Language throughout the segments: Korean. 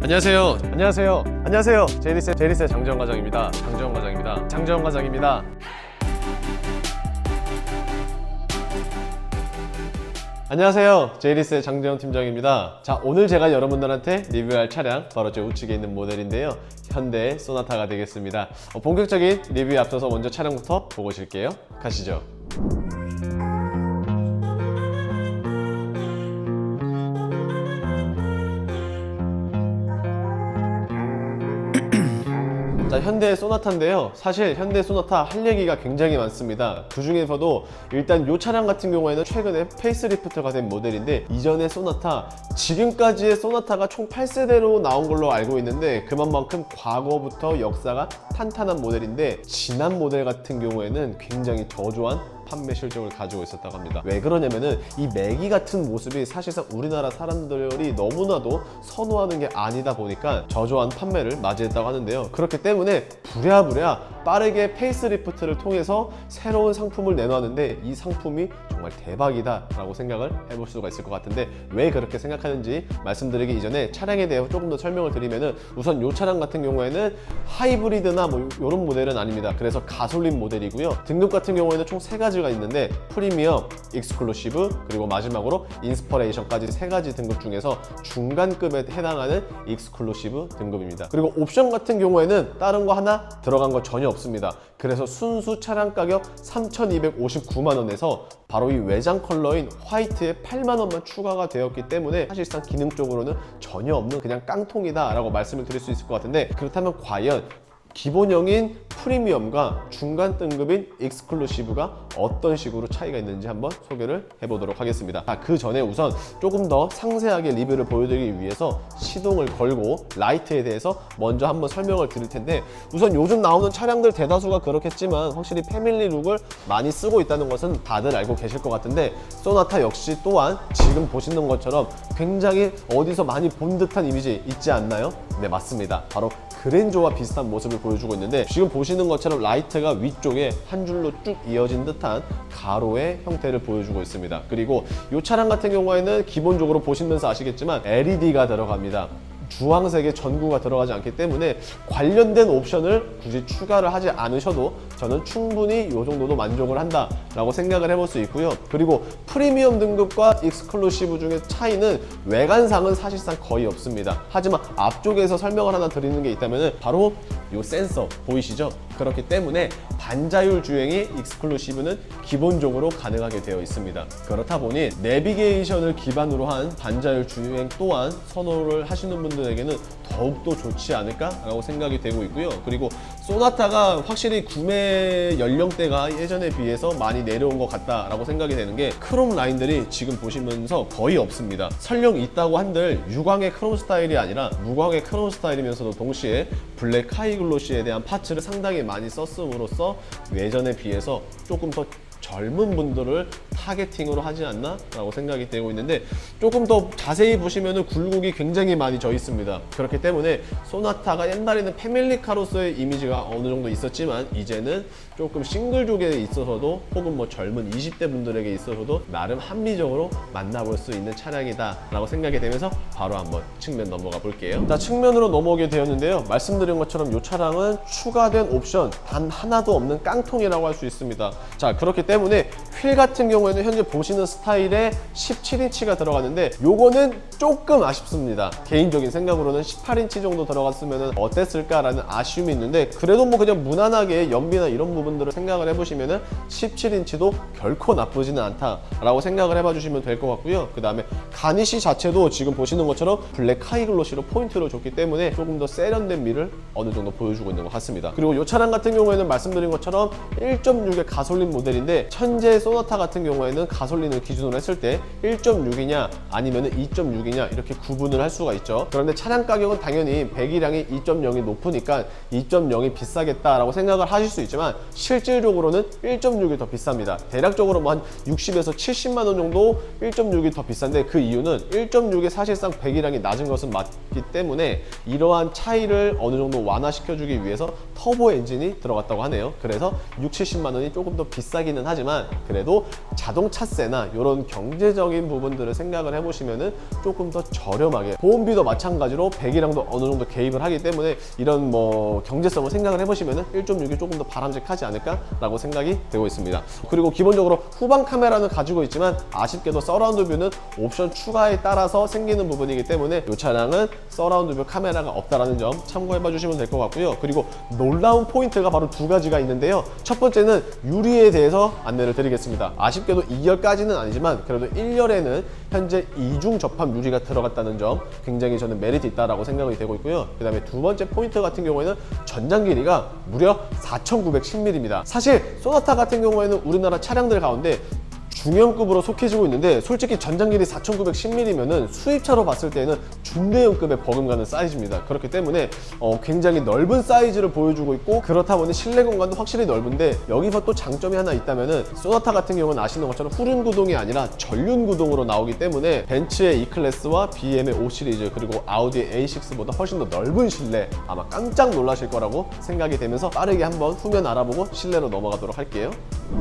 안녕하세요. 안녕하세요. 안녕하세요. 제이리스의 장재원 과장입니다. 장재원 과장입니다. 안녕하세요. 제이리스의 장재원 팀장입니다. 자, 오늘 제가 여러분들한테 리뷰할 차량 바로 제 우측에 있는 모델인데요. 현대 소나타가 되겠습니다. 본격적인 리뷰에 앞서서 먼저 차량부터 보고 오실게요. 가시죠. 자, 현대 소나타인데요. 사실 현대 소나타 할 얘기가 굉장히 많습니다. 그 중에서도 일단 이 차량 같은 경우에는 최근에 페이스리프트가 된 모델인데, 이전의 소나타, 지금까지의 소나타가 총 8세대로 나온 걸로 알고 있는데 그만큼 과거부터 역사가 탄탄한 모델인데, 지난 모델 같은 경우에는 굉장히 저조한 판매 실적을 가지고 있었다고 합니다. 왜 그러냐면은 이 매기 같은 모습이 사실상 우리나라 사람들이 너무나도 선호하는 게 아니다 보니까 저조한 판매를 맞이했다고 하는데요. 그렇기 때문에 부랴부랴 빠르게 페이스리프트를 통해서 새로운 상품을 내놓았는데, 이 상품이 정말 대박이다 라고 생각을 해볼 수가 있을 것 같은데, 왜 그렇게 생각하는지 말씀드리기 이전에 차량에 대해 조금 더 설명을 드리면은, 우선 이 차량 같은 경우에는 하이브리드나 뭐 이런 모델은 아닙니다. 그래서 가솔린 모델이고요. 등급 같은 경우에는 총 3가지가 있는데, 프리미엄, 익스클루시브, 그리고 마지막으로 인스퍼레이션까지 3가지 등급 중에서 중간급에 해당하는 익스클루시브 등급입니다. 그리고 옵션 같은 경우에는 다른 거 하나 들어간 거 전혀 없습니다. 그래서 순수 차량 가격 3,259만 원에서 바로 이 외장 컬러인 화이트에 8만 원만 추가가 되었기 때문에 사실상 기능적으로는 전혀 없는 그냥 깡통이다 라고 말씀을 드릴 수 있을 것 같은데, 그렇다면 과연 기본형인 프리미엄과 중간 등급인 익스클루시브가 어떤 식으로 차이가 있는지 한번 소개를 해보도록 하겠습니다. 그 전에 우선 조금 더 상세하게 리뷰를 보여드리기 위해서 시동을 걸고 라이트에 대해서 먼저 한번 설명을 드릴 텐데, 우선 요즘 나오는 차량들 대다수가 그렇겠지만 확실히 패밀리 룩을 많이 쓰고 있다는 것은 다들 알고 계실 것 같은데, 소나타 역시 또한 지금 보시는 것처럼 굉장히 어디서 많이 본 듯한 이미지 있지 않나요? 네, 맞습니다. 바로 그랜저와 비슷한 모습을 보여주고 있는데, 지금 보시는 것처럼 라이트가 위쪽에 한 줄로 쭉 이어진 듯한 가로의 형태를 보여주고 있습니다. 그리고 이 차량 같은 경우에는 기본적으로 보시면서 아시겠지만 LED가 들어갑니다. 주황색의 전구가 들어가지 않기 때문에 관련된 옵션을 굳이 추가를 하지 않으셔도 저는 충분히 이 정도도 만족을 한다 라고 생각을 해볼 수 있고요. 그리고 프리미엄 등급과 익스클루시브 중에 차이는 외관상은 사실상 거의 없습니다. 하지만 앞쪽에서 설명을 하나 드리는 게 있다면 바로 이 센서 보이시죠? 그렇기 때문에 반자율 주행이 익스클루시브는 기본적으로 가능하게 되어 있습니다. 그렇다 보니 내비게이션을 기반으로 한 반자율 주행 또한 선호를 하시는 분들에게는 더욱더 좋지 않을까라고 생각이 되고 있고요. 그리고 소나타가 확실히 구매 연령대가 예전에 비해서 많이 내려온 것 같다라고 생각이 되는 게, 크롬 라인들이 지금 보시면서 거의 없습니다. 설령 있다고 한들 유광의 크롬 스타일이 아니라 무광의 크롬 스타일이면서도 동시에 블랙 하이글로시에 대한 파츠를 상당히 많이 썼음으로써 예전에 비해서 조금 더 젊은 분들을 타겟팅으로 하지 않나? 라고 생각이 되고 있는데, 조금 더 자세히 보시면 굴곡이 굉장히 많이 져 있습니다. 그렇기 때문에 소나타가 옛날에는 패밀리카로서의 이미지가 어느 정도 있었지만, 이제는 조금 싱글족에 있어서도 혹은 뭐 젊은 20대 분들에게 있어서도 나름 합리적으로 만나볼 수 있는 차량이다 라고 생각이 되면서 바로 한번 측면 넘어가 볼게요. 자, 측면으로 넘어오게 되었는데요. 말씀드린 것처럼 이 차량은 추가된 옵션 단 하나도 없는 깡통이라고 할 수 있습니다. 자, 그렇기 때문에 휠 같은 경우에는 현재 보시는 스타일에 17인치가 들어가는데, 요거는 조금 아쉽습니다. 개인적인 생각으로는 18인치 정도 들어갔으면 어땠을까라는 아쉬움이 있는데, 그래도 뭐 그냥 무난하게 연비나 이런 부분들을 생각을 해보시면은 17인치도 결코 나쁘지는 않다라고 생각을 해봐 주시면 될 것 같고요. 그 다음에 가니쉬 자체도 지금 보시는 것처럼 블랙 하이글로시로 포인트를 줬기 때문에 조금 더 세련된 미를 어느 정도 보여주고 있는 것 같습니다. 그리고 이 차량 같은 경우에는 말씀드린 것처럼 1.6의 가솔린 모델인데, 현재 소나타 같은 경우에는 가솔린을 기준으로 했을 때 1.6이냐 아니면 2.6이냐 이렇게 구분을 할 수가 있죠. 그런데 차량 가격은 당연히 배기량이 2.0이 높으니까 2.0이 비싸겠다라고 생각을 하실 수 있지만, 실질적으로는 1.6이 더 비쌉니다. 대략적으로 뭐 한 60에서 70만 원 정도 1.6이 더 비싼데, 그 이유는 1.6이 사실상 배기량이 낮은 것은 맞기 때문에 이러한 차이를 어느 정도 완화시켜주기 위해서 터보 엔진이 들어갔다고 하네요. 그래서 60-70만 원이 조금 더 비싸기는 하지만 그래도 자동 차세나 이런 경제적인 부분들을 생각을 해보시면은 조금 더 저렴하게, 보험비도 마찬가지로 100이랑도 어느 정도 개입을 하기 때문에 이런 뭐 경제성을 생각을 해보시면은 1.6이 조금 더 바람직하지 않을까라고 생각이 되고 있습니다. 그리고 기본적으로 후방 카메라는 가지고 있지만 아쉽게도 서라운드 뷰는 옵션 추가에 따라서 생기는 부분이기 때문에 이 차량은 서라운드 뷰 카메라가 없다라는 점 참고해봐 주시면 될 것 같고요. 그리고 놀라운 포인트가 바로 두 가지가 있는데요. 첫 번째는 유리에 대해서 안내를 드리겠습니다. 아쉽게도 2열까지는 아니지만 그래도 1열에는 현재 이중 접합 유리가 들어갔다는 점 굉장히 저는 메리트 있다라고 생각이 되고 있고요. 그 다음에 두 번째 포인트 같은 경우에는 전장 길이가 무려 4,910mm입니다. 사실 소나타 같은 경우에는 우리나라 차량들 가운데 중형급으로 속해지고 있는데 솔직히 전장 길이 4,910mm면은 수입차로 봤을 때는 중대형급에 버금가는 사이즈입니다. 그렇기 때문에 굉장히 넓은 사이즈를 보여주고 있고, 그렇다 보니 실내 공간도 확실히 넓은데 여기서 또 장점이 하나 있다면은 소나타 같은 경우는 아시는 것처럼 후륜 구동이 아니라 전륜 구동으로 나오기 때문에 벤츠의 E클래스와 BM의 5 시리즈 그리고 아우디의 A6보다 훨씬 더 넓은 실내, 아마 깜짝 놀라실 거라고 생각이 되면서 빠르게 한번 후면 알아보고 실내로 넘어가도록 할게요.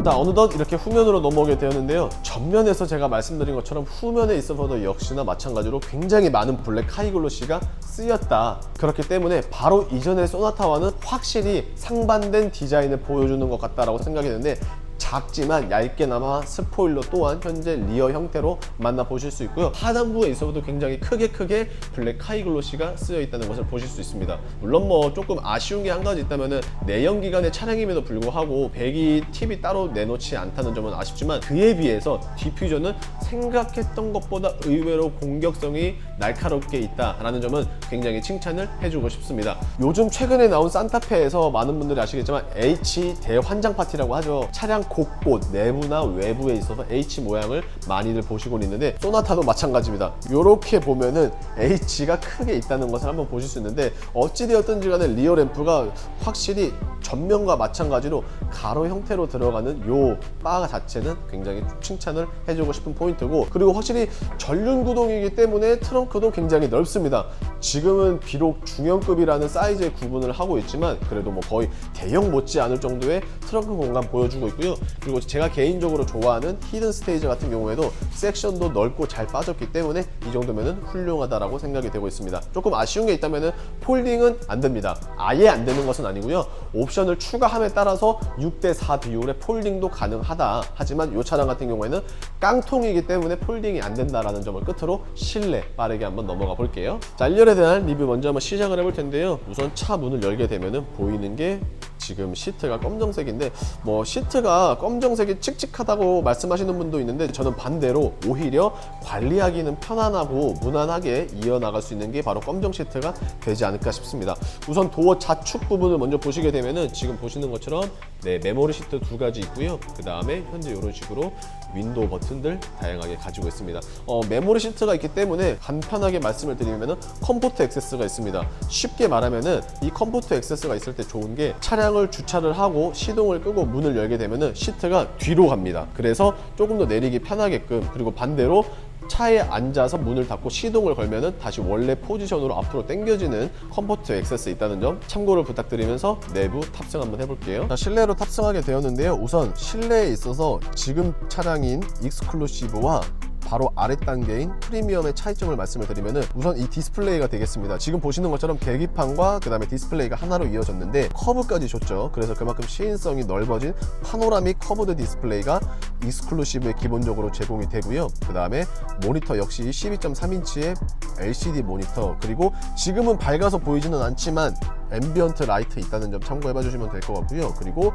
자, 어느덧 이렇게 후면으로 넘어오게 되었는데요. 전면에서 제가 말씀드린 것처럼 후면에 있어서도 역시나 마찬가지로 굉장히 많은 블랙 하이글로시가 쓰였다. 그렇기 때문에 바로 이전의 소나타와는 확실히 상반된 디자인을 보여주는 것 같다라고 생각이 드는데, 작지만 얇게나마 스포일러 또한 현재 리어 형태로 만나보실 수 있고요. 하단부에 있어도 굉장히 크게 블랙 하이글로시가 쓰여 있다는 것을 보실 수 있습니다. 물론 뭐 조금 아쉬운 게 한 가지 있다면은 내연기관의 차량임에도 불구하고 배기 팁이 따로 내놓지 않다는 점은 아쉽지만, 그에 비해서 디퓨저는 생각했던 것보다 의외로 공격성이 날카롭게 있다라는 점은 굉장히 칭찬을 해주고 싶습니다. 요즘 최근에 나온 산타페에서 많은 분들이 아시겠지만 H 대환장 파티라고 하죠. 차량 곳곳 내부나 외부에 있어서 H 모양을 많이들 보시곤 있는데, 소나타도 마찬가지입니다. 이렇게 보면은 H가 크게 있다는 것을 한번 보실 수 있는데, 어찌되었든지 간에 리어 램프가 확실히 전면과 마찬가지로 가로 형태로 들어가는 요 바 자체는 굉장히 칭찬을 해주고 싶은 포인트고, 그리고 확실히 전륜 구동이기 때문에 트렁크도 굉장히 넓습니다. 지금은 비록 중형급이라는 사이즈의 구분을 하고 있지만 그래도 뭐 거의 대형 못지 않을 정도의 트렁크 공간 보여주고 있고요. 그리고 제가 개인적으로 좋아하는 히든 스테이지 같은 경우에도 섹션도 넓고 잘 빠졌기 때문에 이 정도면은 훌륭하다라고 생각이 되고 있습니다. 조금 아쉬운 게 있다면은 폴딩은 안 됩니다. 아예 안 되는 것은 아니고요. 옵션을 추가함에 따라서 6대4 비율의 폴딩도 가능하다. 하지만 이 차량 같은 경우에는 깡통이기 때문에 폴딩이 안 된다라는 점을 끝으로 실내 빠르게 한번 넘어가 볼게요. 자, 1열에 대한 리뷰 먼저 한번 시작을 해볼 텐데요. 우선 차 문을 열게 되면은 보이는 게 지금 시트가 검정색인데, 뭐 시트가 검정색이 칙칙하다고 말씀하시는 분도 있는데 저는 반대로 오히려 관리하기는 편안하고 무난하게 이어나갈 수 있는 게 바로 검정 시트가 되지 않을까 싶습니다. 우선 도어 좌측 부분을 먼저 보시게 되면은 지금 보시는 것처럼 메모리 시트 두 가지 있고요. 그 다음에 현재 이런 식으로 윈도우 버튼들 다양하게 가지고 있습니다. 메모리 시트가 있기 때문에 간편하게 말씀을 드리면은 컴포트 액세스가 있습니다. 쉽게 말하면은 이 컴포트 액세스가 있을 때 좋은 게, 차량을 주차를 하고 시동을 끄고 문을 열게 되면은 시트가 뒤로 갑니다. 그래서 조금 더 내리기 편하게끔, 그리고 반대로 차에 앉아서 문을 닫고 시동을 걸면은 다시 원래 포지션으로 앞으로 당겨지는 컴포트 액세스 있다는 점 참고를 부탁드리면서 내부 탑승 한번 해볼게요. 자, 실내로 탑승하게 되었는데요. 우선 실내에 있어서 지금 차량인 익스클루시브와 바로 아래 단계인 프리미엄의 차이점을 말씀을 드리면은, 우선 이 디스플레이가 되겠습니다. 지금 보시는 것처럼 계기판과 그 다음에 디스플레이가 하나로 이어졌는데 커브까지 줬죠. 그래서 그만큼 시인성이 넓어진 파노라믹 커브드 디스플레이가 익스클루시브에 기본적으로 제공이 되고요. 그 다음에 모니터 역시 12.3인치의 LCD 모니터, 그리고 지금은 밝아서 보이지는 않지만 앰비언트 라이트 있다는 점 참고해봐 주시면 될 것 같고요. 그리고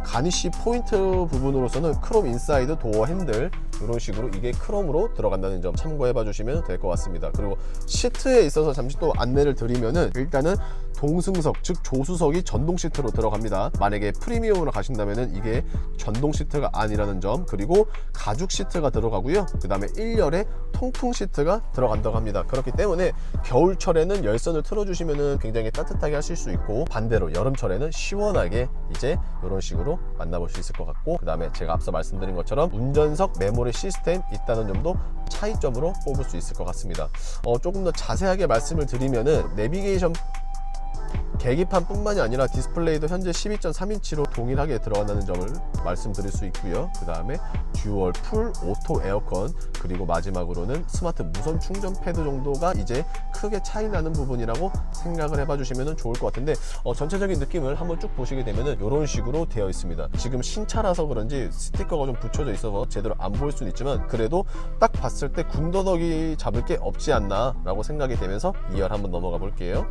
가니쉬 포인트 부분으로서는 크롬 인사이드 도어 핸들, 이런 식으로 이게 크롬으로 들어간다는 점 참고해봐 주시면 될 것 같습니다. 그리고 시트에 있어서 잠시 또 안내를 드리면은, 일단은 동승석, 즉 조수석이 전동 시트로 들어갑니다. 만약에 프리미엄으로 가신다면은 이게 전동 시트가 아니라는 점, 그리고 가죽 시트가 들어가고요. 그 다음에 1열에 통풍 시트가 들어간다고 합니다. 그렇기 때문에 겨울철에는 열선을 틀어주시면은 굉장히 따뜻하게 하실 수 있고, 반대로 여름철에는 시원하게 이제 이런 식으로 만나볼 수 있을 것 같고, 그 다음에 제가 앞서 말씀드린 것처럼 운전석 메모리 시스템 있다는 점도 차이점으로 뽑을 수 있을 것 같습니다. 조금 더 자세하게 말씀을 드리면은 내비게이션 계기판뿐만이 아니라 디스플레이도 현재 12.3인치로 동일하게 들어간다는 점을 말씀드릴 수 있고요. 그 다음에 듀얼 풀 오토 에어컨, 그리고 마지막으로는 스마트 무선 충전 패드 정도가 이제 크게 차이 나는 부분이라고 생각을 해봐 주시면 좋을 것 같은데, 전체적인 느낌을 한번 쭉 보시게 되면은 이런 식으로 되어 있습니다. 지금 신차라서 그런지 스티커가 좀 붙여져 있어서 제대로 안 보일 수는 있지만, 그래도 딱 봤을 때 군더더기 잡을 게 없지 않나 라고 생각이 되면서 2열 한번 넘어가 볼게요.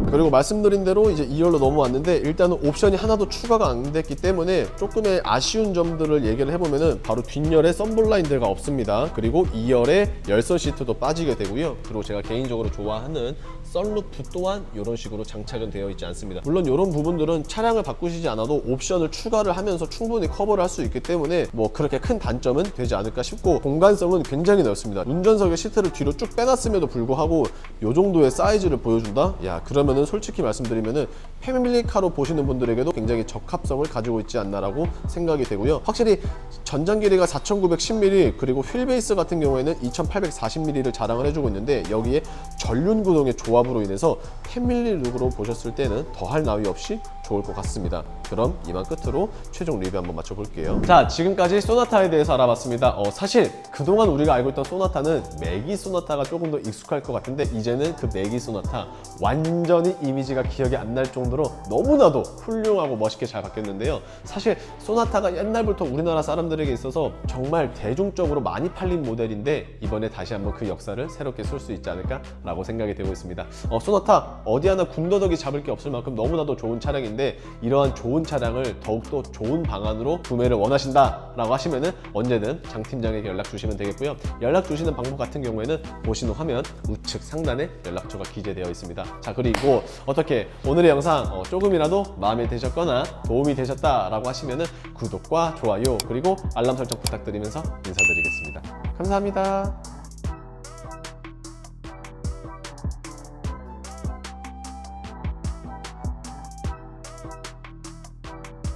그리고 말씀드린 대로 이제 2열로 넘어왔는데, 일단은 옵션이 하나도 추가가 안 됐기 때문에 조금의 아쉬운 점들을 얘기를 해보면은, 바로 뒷열에 썬블라인드가 없습니다. 그리고 2열에 열선 시트도 빠지게 되고요. 그리고 제가 개인적으로 좋아하는 썬루프 또한 이런 식으로 장착은 되어 있지 않습니다. 물론 이런 부분들은 차량을 바꾸시지 않아도 옵션을 추가를 하면서 충분히 커버를 할 수 있기 때문에 뭐 그렇게 큰 단점은 되지 않을까 싶고, 공간성은 굉장히 넓습니다. 운전석에 시트를 뒤로 쭉 빼놨음에도 불구하고 이 정도의 사이즈를 보여준다? 야, 그러면은 솔직히 말씀드리면은 패밀리카로 보시는 분들에게도 굉장히 적합성을 가지고 있지 않나라고 생각이 되고요. 확실히 전장 길이가 4,910mm, 그리고 휠베이스 같은 경우에는 2,840mm를 자랑을 해주고 있는데, 여기에 전륜 구동의 조합으로 인해서 패밀리 룩으로 보셨을 때는 더할 나위 없이 좋을 것 같습니다. 그럼 이만 끝으로 최종 리뷰 한번 맞춰볼게요. 자, 지금까지 소나타에 대해서 알아봤습니다. 사실 그동안 우리가 알고 있던 소나타는 매기 소나타가 조금 더 익숙할 것 같은데, 이제는 그 매기 소나타 완전히 이미지가 기억이 안 날 정도로 너무나도 훌륭하고 멋있게 잘 바뀌었는데요. 사실 소나타가 옛날부터 우리나라 사람들에게 있어서 정말 대중적으로 많이 팔린 모델인데, 이번에 다시 한번 그 역사를 새롭게 쓸 수 있지 않을까 라고 생각이 되고 있습니다. 소나타 어디 하나 군더더기 잡을 게 없을 만큼 너무나도 좋은 차량인데, 이러한 좋은 차량을 더욱더 좋은 방안으로 구매를 원하신다 라고 하시면은 언제든 장 팀장에게 연락 주시면 되겠고요. 연락 주시는 방법 같은 경우에는 보시는 화면 우측 상단에 연락처가 기재되어 있습니다. 자, 그리고 어떻게 오늘의 영상 조금이라도 마음에 드셨거나 도움이 되셨다 라고 하시면은 구독과 좋아요, 그리고 알람 설정 부탁드리면서 인사드리겠습니다. 감사합니다.